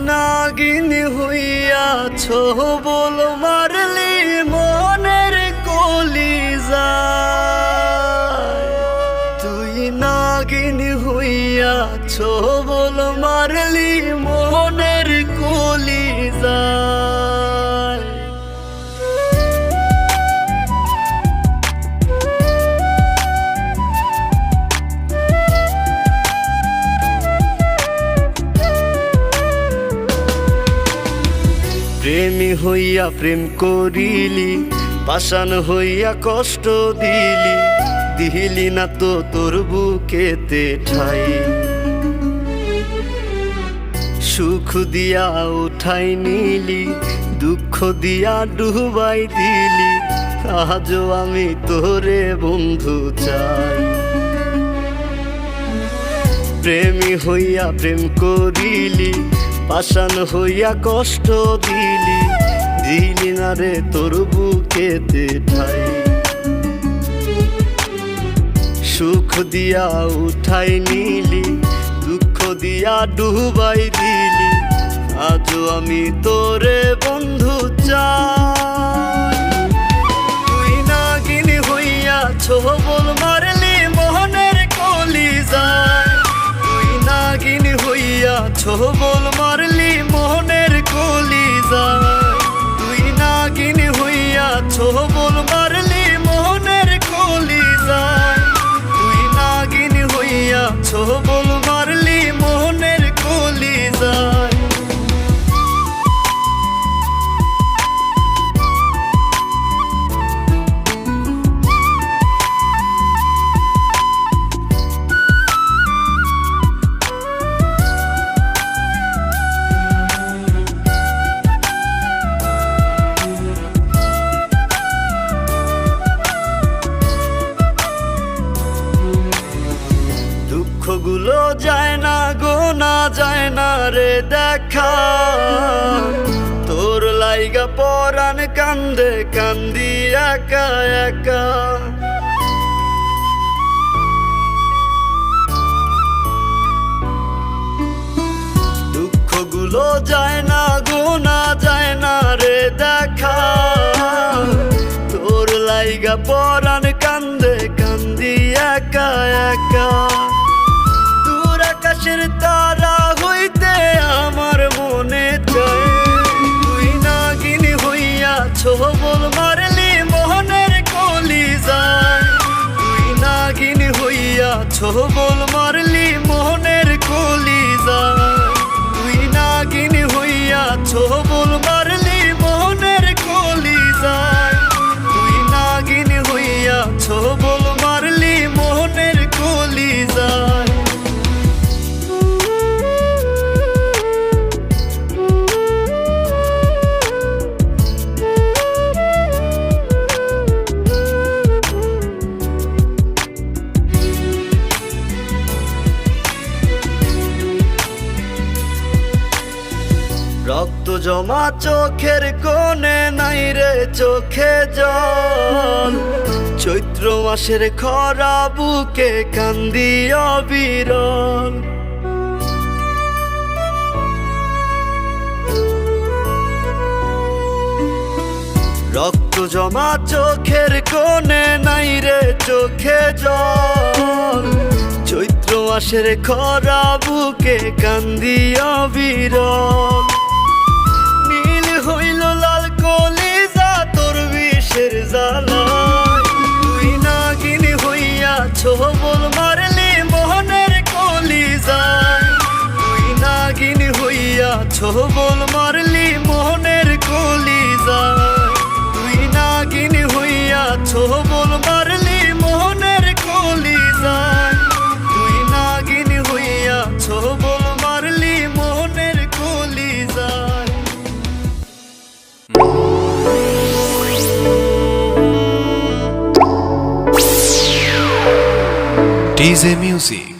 নাগিন হইয়াছ বল মারলি মনের কলিজায়। তুই নাগিন হইয়াছ বল মারলি মনের কলিজায়। প্রেমী হইয়া প্রেম করিলি, পাষাণ হইয়া কষ্ট দিলি, দিলি না তো তোর বুকেতে ঠাই। সুখ দিয়া উঠাই নিলি, দুঃখ দিয়া ডুবাই দিলি, আজও আমি তোরে বন্ধু চাই। প্রেমী হইয়া প্রেম করিলি, পাষাণ হইয়া কষ্ট দিলি, দিলি না রে তোর বুকেতে ঠাই। সুখ দিয়া উঠাই নিলি, দুঃখ দিয়া ডুবাই দিলি, আজও আমি তোরে বন্ধু চাই। তুই নাগিন হইয়াছ বল মারলি মোহনের কলিজায়। তুই নাগিন হইয়াছ বল মারলি মোহনের কলিজায়। তুই নাগিন হইয়াছ বল মারলি মোহনের কলিজায়। তুই নাগিন হইয়াছ বল মারলি মোহনের কলিজায়। দুঃখগুলো যায় না গোনা যায় না রে দেখা, তোর লাইগা পরাণ কান্দে কান্দি একা একা। দুঃখগুলো যায় না গোনা যায় না রে দেখা, তোর লাইগা পরাণ কান্দে কান্দি একা একা। দূর আকাশের তারা হইতে আমার মনে চায়। তুই নাগিন হইয়াছ বল মারলি মোহনের কলিজায়। তুই নাগিন হইয়াছ বল মারলি মোহনের কলিজায়। তুই নাগিন হইয়াছ বল মারলি মোহনের কলিজায়। তুই নাগিন হইয়াছ বল মারলি মোহনের কলিজায়। রক্ত জমা চোখের কোণে নাই রে চোখে জল। চৈত্র মাসের খরা বুকে কান্দি অবিরল। রক্ত জমা চোখের কোণে নাই রে চোখে জল। চৈত্র মাসের খরা বুকে কান্দি অবিরল। নীল হইল লাল কলিজা তোর বিষের জ্বালায়। তুই নাগিন হইয়াছ বল মারলি মোহনের কলিজায়। তুই নাগিন হইয়াছ বল মারলি মোহনের কলিজায়। তুই নাগিন হইয়াছ বল মারলি মোহনের কলিজায়। তুই নাগিন হইয়াছ বল মারলি মোহনের কলিজায়। DJ Music।